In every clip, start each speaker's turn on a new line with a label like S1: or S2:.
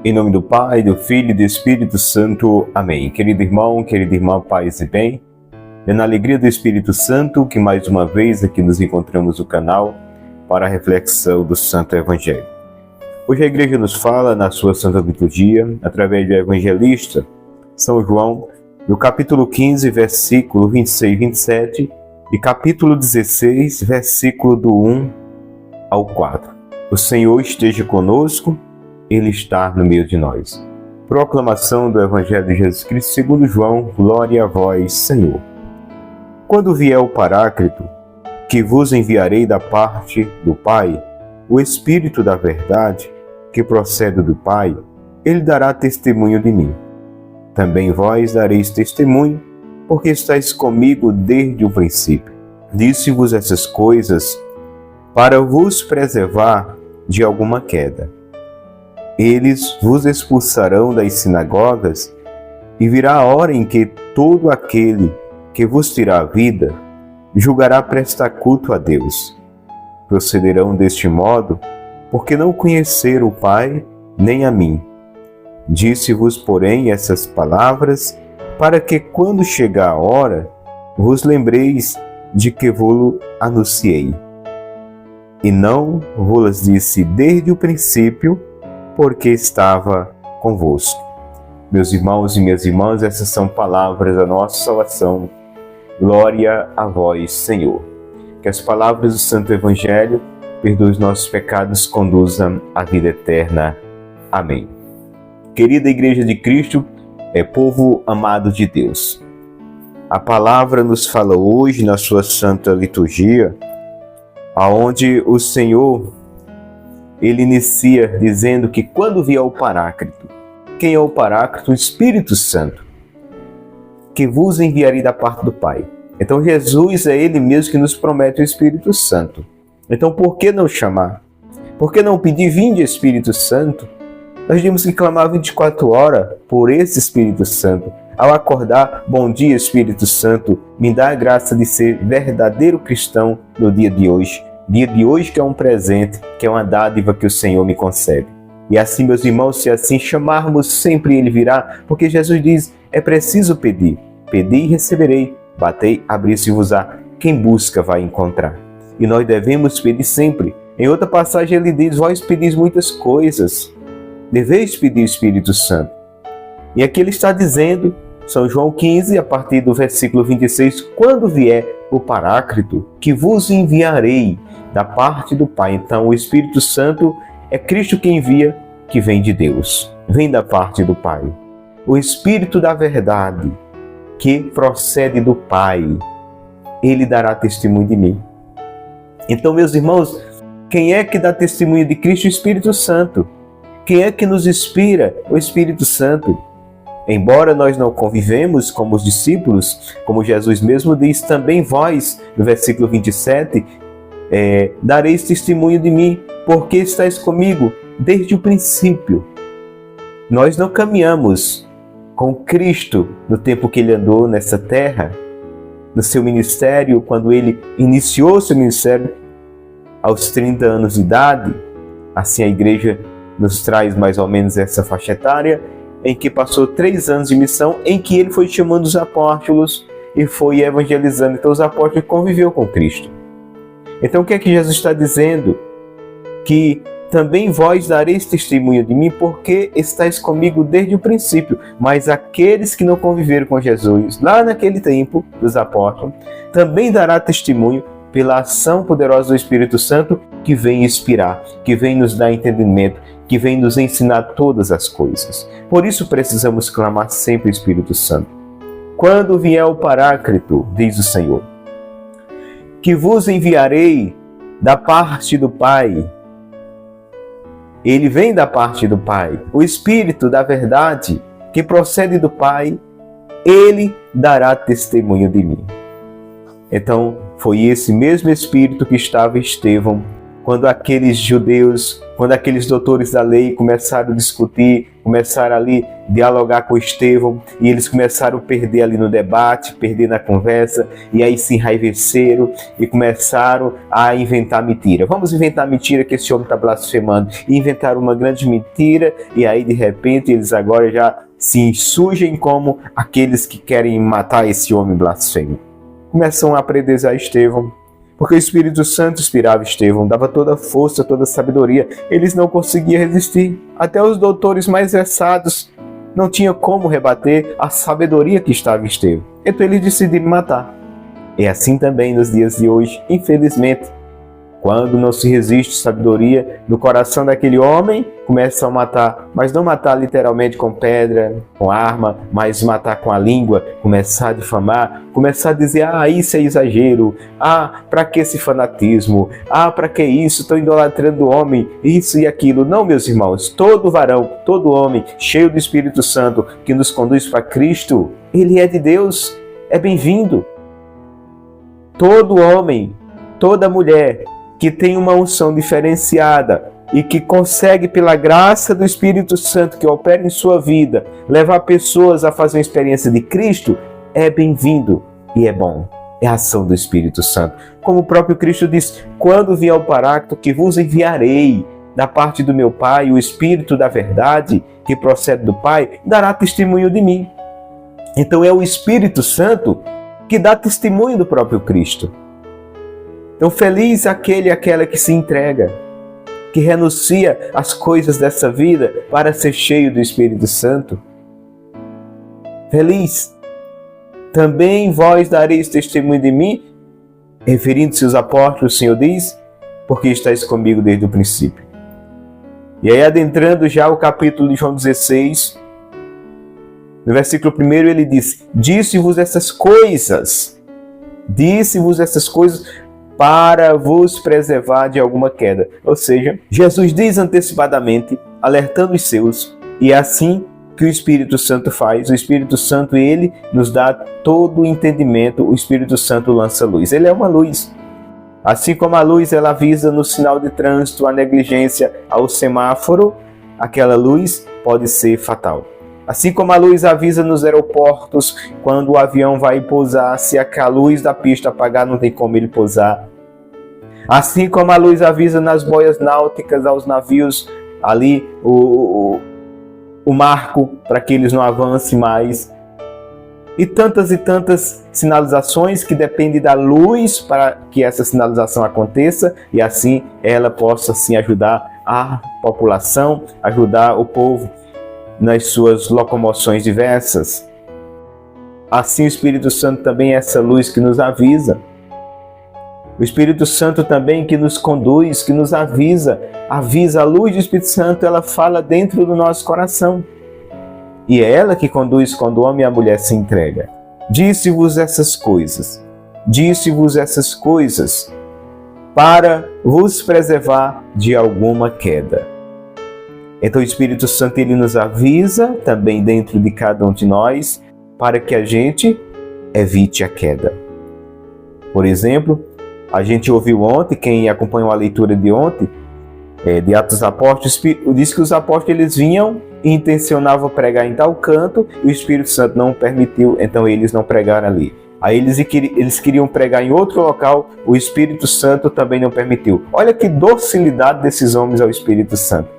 S1: Em nome do Pai, do Filho e do Espírito Santo. Amém. Querido irmão, querida irmã, paz e bem. É na alegria do Espírito Santo que mais uma vez aqui nos encontramos no canal para a reflexão do Santo Evangelho. Hoje a Igreja nos fala na sua Santa Liturgia, através do Evangelista São João, no capítulo 15, versículo 26 e 27, e capítulo 16, versículo do 1 ao 4. O Senhor esteja conosco, Ele está no meio de nós. Proclamação do Evangelho de Jesus Cristo segundo João. Glória a vós, Senhor. Quando vier o Paráclito, que vos enviarei da parte do Pai, o Espírito da verdade, que procede do Pai, ele dará testemunho de mim. Também vós dareis testemunho, porque estáis comigo desde o princípio. Disse-vos essas coisas para vos preservar de alguma queda. Eles vos expulsarão das sinagogas, e virá a hora em que todo aquele que vos tirar a vida julgará prestar culto a Deus. Procederão deste modo, porque não conheceram o Pai nem a mim. Disse-vos, porém, essas palavras, para que, quando chegar a hora, vos lembreis de que vos anunciei. E não vos disse desde o princípio, porque estava convosco. Meus irmãos e minhas irmãs, essas são palavras da nossa salvação. Glória a vós, Senhor. Que as palavras do Santo Evangelho perdoem os nossos pecados, conduzam à vida eterna. Amém. Querida Igreja de Cristo, povo amado de Deus, a palavra nos fala hoje na sua Santa Liturgia, aonde o Senhor ele inicia dizendo que quando vier o Paráclito, quem é o Paráclito? O Espírito Santo, que vos enviarei da parte do Pai. Então Jesus é Ele mesmo que nos promete o Espírito Santo. Então por que não chamar? Por que não pedir vinde Espírito Santo? Nós temos que clamar 24 horas por esse Espírito Santo. Ao acordar, bom dia Espírito Santo, me dá a graça de ser verdadeiro cristão no dia de hoje. Dia de hoje que é um presente, que é uma dádiva que o Senhor me concede. E assim, meus irmãos, se assim chamarmos, sempre Ele virá, porque Jesus diz, é preciso pedir. Pedi e receberei, batei, abri-se-vos-á. Quem busca vai encontrar. E nós devemos pedir sempre. Em outra passagem Ele diz, vós pedis muitas coisas, deveis pedir o Espírito Santo. E aqui Ele está dizendo, São João 15, a partir do versículo 26, quando vier o Paráclito, que vos enviarei da parte do Pai. Então o Espírito Santo é Cristo que envia, que vem de Deus, vem da parte do Pai. O Espírito da verdade, que procede do Pai, ele dará testemunho de mim. Então, meus irmãos, quem é que dá testemunho de Cristo? O Espírito Santo. Quem é que nos inspira? O Espírito Santo. Embora nós não convivemos como os discípulos, como Jesus mesmo diz, também vós, no versículo 27, dareis testemunho de mim, porque estáis comigo desde o princípio. Nós não caminhamos com Cristo no tempo que Ele andou nessa terra, no seu ministério, quando Ele iniciou seu ministério aos 30 anos de idade. Assim a Igreja nos traz mais ou menos essa faixa etária, em que passou 3 anos de missão, em que Ele foi chamando os apóstolos e foi evangelizando. Então os apóstolos conviveu com Cristo. Então o que é que Jesus está dizendo? Que também vós dareis testemunho de mim, porque estáis comigo desde o princípio. Mas aqueles que não conviveram com Jesus, lá naquele tempo dos apóstolos, também dará testemunho pela ação poderosa do Espírito Santo, que vem inspirar, que vem nos dar entendimento, que vem nos ensinar todas as coisas. Por isso precisamos clamar sempre o Espírito Santo. Quando vier o Paráclito, diz o Senhor, que vos enviarei da parte do Pai. Ele vem da parte do Pai. O Espírito da verdade, que procede do Pai, ele dará testemunho de mim. Então, foi esse mesmo Espírito que estava em Estevão, quando aqueles judeus, quando aqueles doutores da lei começaram a discutir, começaram ali a dialogar com Estevão, e eles começaram a perder ali no debate, perder na conversa, e aí se enraiveceram e começaram a inventar mentira. Vamos inventar mentira que esse homem está blasfemando. E inventaram uma grande mentira, e aí de repente eles agora já se insurgem como aqueles que querem matar esse homem blasfemo. Começam a apedrejar Estevão, porque o Espírito Santo inspirava Estevão, dava toda a força, toda a sabedoria. Eles não conseguiam resistir. Até os doutores mais versados não tinham como rebater a sabedoria que estava em Estevão. Então eles decidiram matar. É assim também nos dias de hoje, infelizmente. Quando não se resiste sabedoria no coração daquele homem, começam a matar. Mas não matar literalmente com pedra, com arma, mas matar com a língua, começar a difamar, começar a dizer, isso é exagero, para que esse fanatismo, para que isso, estou idolatrando o homem, isso e aquilo. Não, meus irmãos, todo varão, todo homem cheio do Espírito Santo que nos conduz para Cristo, ele é de Deus, é bem-vindo. Todo homem, toda mulher que tem uma unção diferenciada e que consegue, pela graça do Espírito Santo que opera em sua vida, levar pessoas a fazer uma experiência de Cristo, é bem-vindo e é bom. É a ação do Espírito Santo. Como o próprio Cristo diz, quando vier o Paráclito que vos enviarei da parte do meu Pai, o Espírito da verdade que procede do Pai, dará testemunho de mim. Então é o Espírito Santo que dá testemunho do próprio Cristo. Então feliz aquele e aquela que se entrega, que renuncia às coisas dessa vida para ser cheio do Espírito Santo. Feliz. Também vós dareis testemunho de mim, referindo-se aos apóstolos, o Senhor diz, porque estáis comigo desde o princípio. E aí adentrando já o capítulo de João 16, no versículo 1 ele diz, disse-vos essas coisas para vos preservar de alguma queda. Ou seja, Jesus diz antecipadamente, alertando os seus, e é assim que o Espírito Santo faz. O Espírito Santo, ele nos dá todo o entendimento, o Espírito Santo lança luz. Ele é uma luz. Assim como a luz ela avisa no sinal de trânsito, a negligência ao semáforo, aquela luz pode ser fatal. Assim como a luz avisa nos aeroportos, quando o avião vai pousar, se a luz da pista apagar, não tem como ele pousar. Assim como a luz avisa nas boias náuticas aos navios, ali o marco para que eles não avancem mais. E tantas sinalizações que dependem da luz para que essa sinalização aconteça e assim ela possa assim, ajudar a população, ajudar o povo nas suas locomoções diversas. Assim o Espírito Santo também é essa luz que nos avisa. O Espírito Santo também que nos conduz, que nos avisa. A luz do Espírito Santo, ela fala dentro do nosso coração. E é ela que conduz quando o homem e a mulher se entregam. Disse-vos essas coisas para vos preservar de alguma queda. Então o Espírito Santo ele nos avisa também dentro de cada um de nós para que a gente evite a queda. Por exemplo, a gente ouviu ontem, quem acompanhou a leitura de ontem, de Atos dos Apóstolos, diz que os apóstolos eles vinham e intencionavam pregar em tal canto e o Espírito Santo não permitiu, então eles não pregaram ali. Aí eles queriam pregar em outro local, o Espírito Santo também não permitiu. Olha que docilidade desses homens ao Espírito Santo.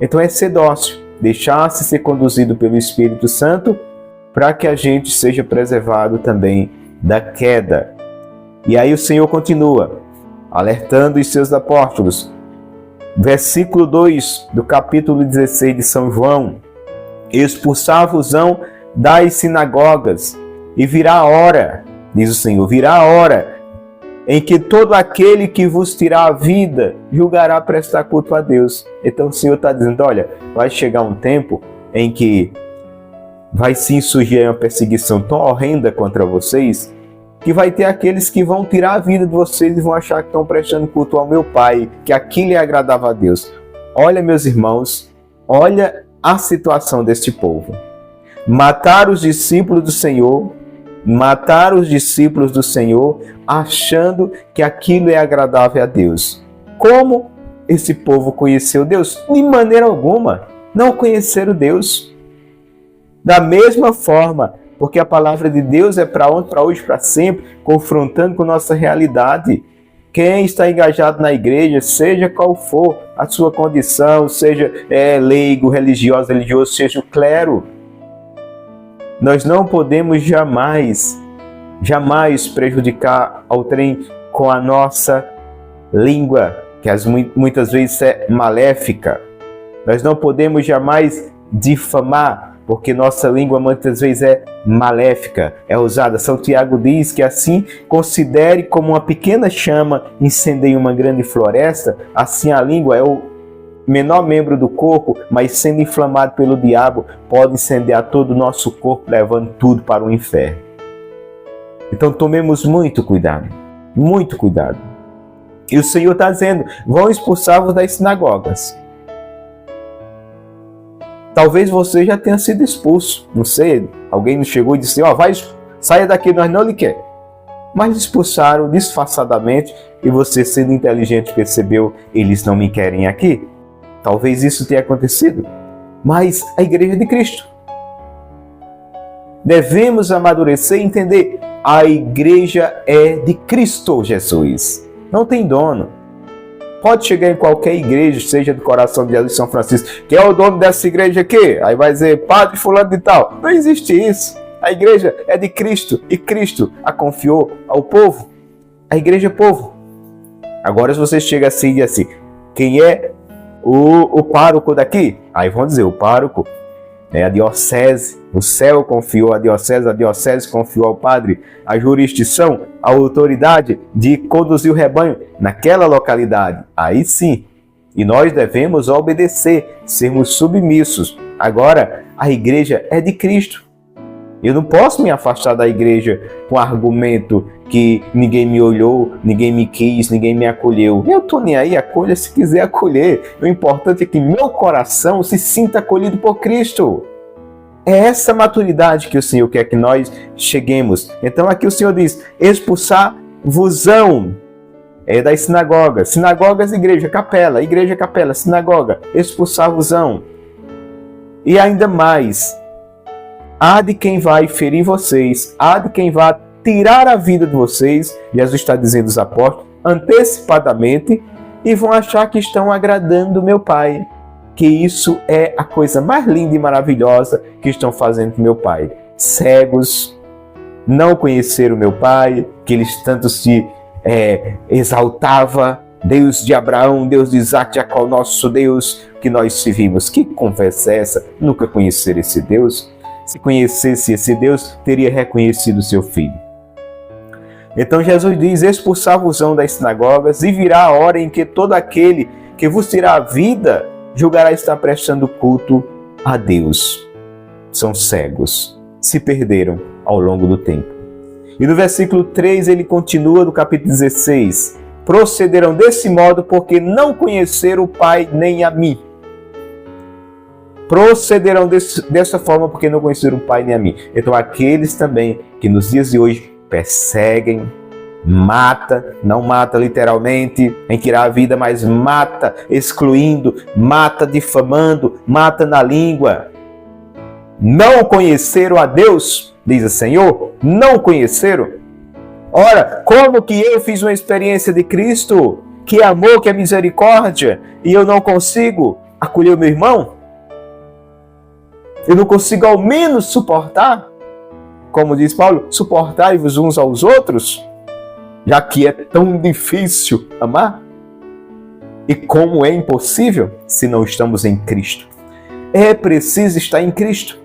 S1: Então é ser dócil, deixar-se ser conduzido pelo Espírito Santo para que a gente seja preservado também da queda. E aí o Senhor continua, alertando os seus apóstolos. Versículo 2 do capítulo 16 de São João. Expulsar-vos-ão das sinagogas, e virá a hora, diz o Senhor, virá a hora em que todo aquele que vos tirar a vida julgará prestar culto a Deus. Então o Senhor está dizendo, olha, vai chegar um tempo em que vai sim surgir uma perseguição tão horrenda contra vocês, que vai ter aqueles que vão tirar a vida de vocês e vão achar que estão prestando culto ao meu Pai, que aquilo é agradável a Deus. Olha, meus irmãos, olha a situação deste povo. Mataram os discípulos do Senhor, achando que aquilo é agradável a Deus. Como esse povo conheceu Deus? De maneira alguma, não conheceram Deus. Da mesma forma, porque a palavra de Deus é para ontem, para hoje, para sempre, confrontando com nossa realidade. Quem está engajado na igreja, seja qual for a sua condição, seja leigo, religioso, seja o clero, nós não podemos jamais prejudicar ao trem com a nossa língua, que muitas vezes é maléfica. Nós não podemos jamais difamar, porque nossa língua muitas vezes é maléfica, é usada. São Tiago diz que assim considere como uma pequena chama incendeia uma grande floresta, assim a língua é o menor membro do corpo, mas sendo inflamado pelo diabo, pode incendiar todo o nosso corpo, levando tudo para o inferno. Então tomemos muito cuidado, muito cuidado. E o Senhor está dizendo, vão expulsar-vos das sinagogas. Talvez você já tenha sido expulso, não sei, alguém nos chegou e disse, saia daqui, nós não lhe quer. Mas expulsaram disfarçadamente e você, sendo inteligente, percebeu, eles não me querem aqui. Talvez isso tenha acontecido, mas a igreja de Cristo. Devemos amadurecer e entender, a igreja é de Cristo Jesus, não tem dono. Pode chegar em qualquer igreja, seja do Coração de Jesus São Francisco, que é o dono dessa igreja aqui, aí vai dizer, padre fulano de tal. Não existe isso. A igreja é de Cristo e Cristo a confiou ao povo. A igreja é povo. Agora se você chega assim e diz assim, quem é o pároco daqui? Aí vão dizer, o pároco é a diocese, o céu confiou a diocese confiou ao padre a jurisdição, a autoridade de conduzir o rebanho naquela localidade. Aí sim, e nós devemos obedecer, sermos submissos. Agora, a igreja é de Cristo. Eu não posso me afastar da igreja com argumento que ninguém me olhou, ninguém me quis, ninguém me acolheu. Eu estou nem aí, acolha se quiser acolher. O importante é que meu coração se sinta acolhido por Cristo. É essa maturidade que o Senhor quer que nós cheguemos. Então aqui o Senhor diz, expulsar-vos-ão das sinagogas. Sinagogas, igreja, capela, sinagoga, expulsar-vos-ão. E ainda mais, há de quem vai ferir vocês, há de quem vai tirar a vida de vocês, Jesus está dizendo aos apóstolos, antecipadamente, e vão achar que estão agradando meu Pai. Que isso é a coisa mais linda e maravilhosa que estão fazendo com meu Pai. Cegos, não conheceram meu Pai, que eles tanto se exaltava, Deus de Abraão, Deus de Isaac, Jacó, nosso Deus, que nós servimos. Que conversa é essa? Nunca conhecer esse Deus? Se conhecesse esse Deus, teria reconhecido seu Filho. Então Jesus diz, expulsar-vos-ão das sinagogas, e virá a hora em que todo aquele que vos tirar a vida, julgará estar prestando culto a Deus. São cegos, se perderam ao longo do tempo. E no versículo 3 ele continua do capítulo 16, procederão desse modo porque não conheceram o Pai nem a mim. Procederão dessa forma porque não conheceram o Pai nem a mim. Então aqueles também que nos dias de hoje perseguem, mata, não mata literalmente, em tirar a vida, mas mata excluindo, mata difamando, mata na língua. Não conheceram a Deus, diz o Senhor, não conheceram. Ora, como que eu fiz uma experiência de Cristo, que é amor, que é misericórdia, e eu não consigo acolher o meu irmão? Eu não consigo ao menos suportar? Como diz Paulo, suportai-vos uns aos outros, já que é tão difícil amar? E como é impossível se não estamos em Cristo? É preciso estar em Cristo.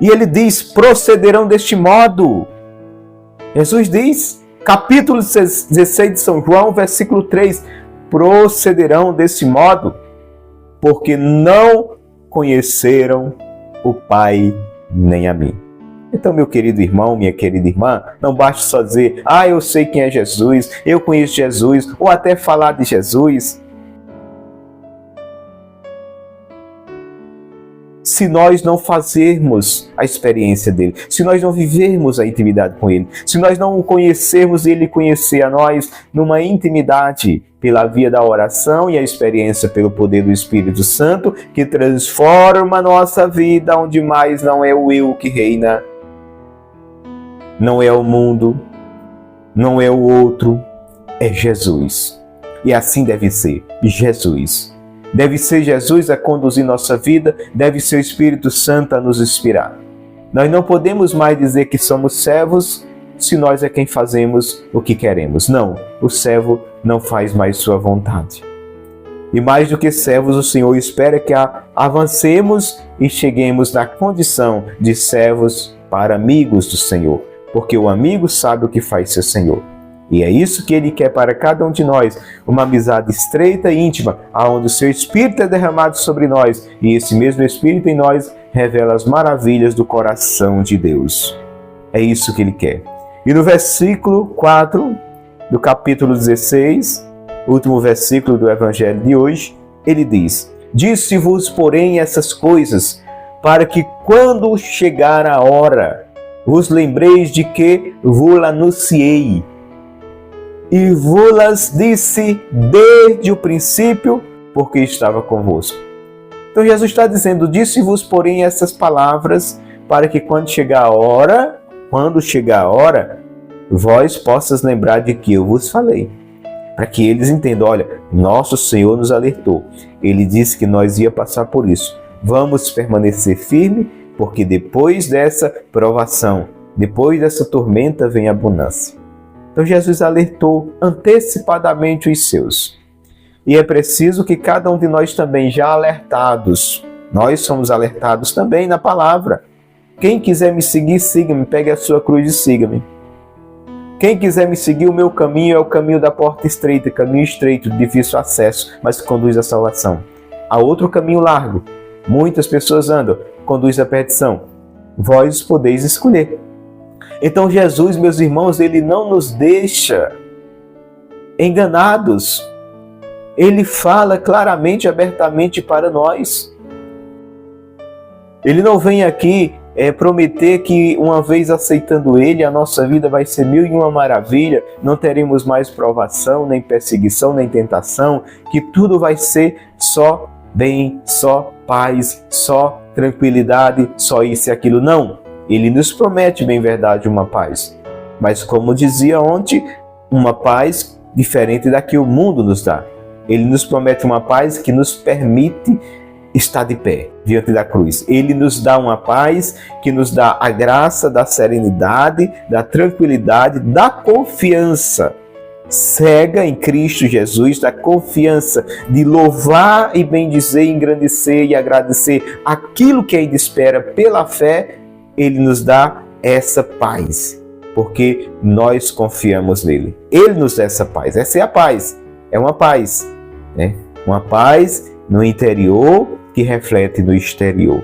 S1: E ele diz, procederão deste modo. Jesus diz, capítulo 16 de São João, versículo 3, procederão desse modo, porque não conheceram o Pai nem a mim. Então, meu querido irmão, minha querida irmã, não basta só dizer, eu sei quem é Jesus, eu conheço Jesus, ou até falar de Jesus. se nós não fazermos a experiência dele, se nós não vivermos a intimidade com ele, se nós não o conhecermos e ele conhecer a nós numa intimidade pela via da oração e a experiência pelo poder do Espírito Santo, que transforma a nossa vida, onde mais não é o eu que reina, não é o mundo, não é o outro, é Jesus. E assim deve ser, Jesus. Deve ser Jesus a conduzir nossa vida, deve ser o Espírito Santo a nos inspirar. Nós não podemos mais dizer que somos servos se nós é quem fazemos o que queremos. Não, o servo não faz mais sua vontade. E mais do que servos, o Senhor espera que avancemos e cheguemos na condição de servos para amigos do Senhor, porque o amigo sabe o que faz seu Senhor. E é isso que Ele quer para cada um de nós, uma amizade estreita e íntima, onde o seu Espírito é derramado sobre nós, e esse mesmo Espírito em nós revela as maravilhas do coração de Deus. É isso que Ele quer. E no versículo 4 do capítulo 16, último versículo do Evangelho de hoje, Ele diz: Disse-vos, porém, essas coisas, para que quando chegar a hora, vos lembreis de que vos anunciei, e vos-las disse desde o princípio, porque estava convosco. Então Jesus está dizendo: disse-vos, porém, essas palavras, para que quando chegar a hora, vós possas lembrar de que eu vos falei. Para que eles entendam, olha, nosso Senhor nos alertou. Ele disse que nós ia passar por isso. Vamos permanecer firme, porque depois dessa provação, depois dessa tormenta, vem a bonança. Então Jesus alertou antecipadamente os seus. E é preciso que cada um de nós também, já alertados, nós somos alertados também na palavra. Quem quiser me seguir, siga-me, pegue a sua cruz e siga-me. Quem quiser me seguir, o meu caminho é o caminho da porta estreita, caminho estreito, de difícil acesso, mas que conduz à salvação. Há outro caminho largo, muitas pessoas andam, conduz à perdição. Vós podeis escolher. Então Jesus, meus irmãos, Ele não nos deixa enganados. Ele fala claramente, abertamente para nós. Ele não vem aqui prometer que uma vez aceitando Ele, a nossa vida vai ser 1001 maravilha, não teremos mais provação, nem perseguição, nem tentação, que tudo vai ser só bem, só paz, só tranquilidade, só isso e aquilo. Não. Ele nos promete, bem verdade, uma paz. Mas como dizia ontem, uma paz diferente da que o mundo nos dá. Ele nos promete uma paz que nos permite estar de pé diante da cruz. Ele nos dá uma paz que nos dá a graça da serenidade, da tranquilidade, da confiança cega em Cristo Jesus, da confiança de louvar e bendizer, engrandecer e agradecer aquilo que ainda espera pela fé. Ele nos dá essa paz, porque nós confiamos nele. Ele nos dá essa paz. Essa é a paz. É uma paz, né? Uma paz no interior que reflete no exterior.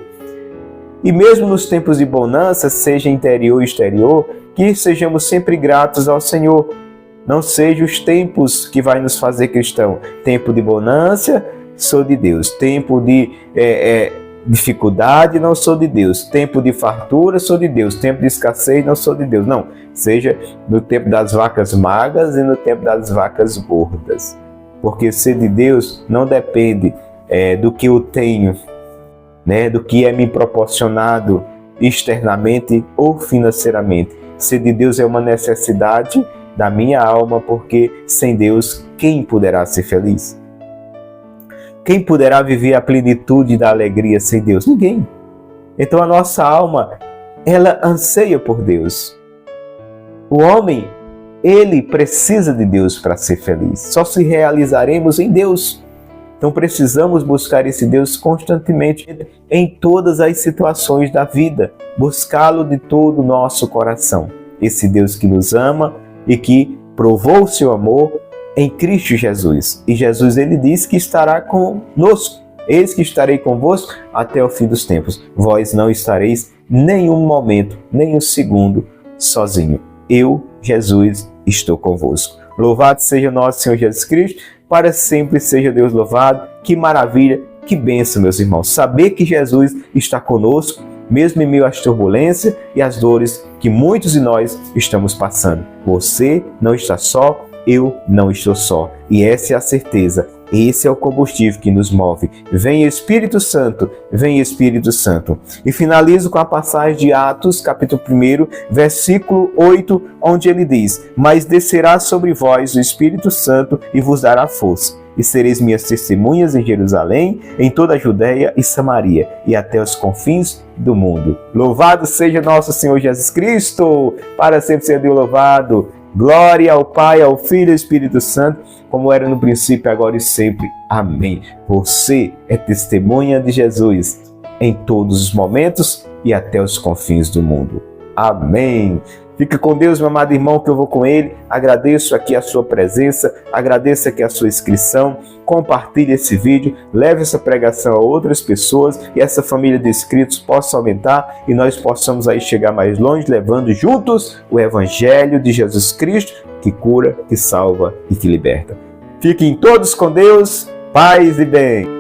S1: E mesmo nos tempos de bonança, seja interior ou exterior, que sejamos sempre gratos ao Senhor. Não sejam os tempos que vai nos fazer cristão. Tempo de bonança, sou de Deus. Tempo de dificuldade, não sou de Deus. Tempo de fartura, sou de Deus. Tempo de escassez, não sou de Deus. Não, seja no tempo das vacas magras e no tempo das vacas gordas. Porque ser de Deus não depende do que eu tenho, né? Do que é me proporcionado externamente ou financeiramente. Ser de Deus é uma necessidade da minha alma, porque sem Deus, quem poderá ser feliz? Quem poderá viver a plenitude da alegria sem Deus? Ninguém. Então a nossa alma, ela anseia por Deus. O homem, ele precisa de Deus para ser feliz. Só se realizaremos em Deus. Então precisamos buscar esse Deus constantemente em todas as situações da vida. Buscá-lo de todo o nosso coração. Esse Deus que nos ama e que provou o seu amor em Cristo Jesus. E Jesus, ele disse que estará conosco. Eis que estarei convosco até o fim dos tempos. Vós não estareis nenhum momento, nem um segundo sozinho. Eu, Jesus, estou convosco. Louvado seja nosso Senhor Jesus Cristo, para sempre seja Deus louvado. Que maravilha Que bênção, meus irmãos, saber que Jesus está conosco, mesmo em meio às turbulências e às dores que muitos de nós estamos passando. Você não está só, eu não estou só. E essa é a certeza, esse é o combustível que nos move. Vem Espírito Santo, vem Espírito Santo. E finalizo com a passagem de Atos, capítulo 1, versículo 8, onde ele diz: mas descerá sobre vós o Espírito Santo e vos dará força. E sereis minhas testemunhas em Jerusalém, em toda a Judéia e Samaria, e até os confins do mundo. Louvado seja nosso Senhor Jesus Cristo, para sempre ser Deus louvado. Glória ao Pai, ao Filho e ao Espírito Santo, como era no princípio, agora e sempre. Amém. Você é testemunha de Jesus em todos os momentos e até os confins do mundo. Amém. Fica com Deus, meu amado irmão, que eu vou com Ele. Agradeço aqui a sua presença, agradeço aqui a sua inscrição. Compartilhe esse vídeo, leve essa pregação a outras pessoas e essa família de inscritos possa aumentar e nós possamos aí chegar mais longe, levando juntos o Evangelho de Jesus Cristo, que cura, que salva e que liberta. Fiquem todos com Deus, paz e bem.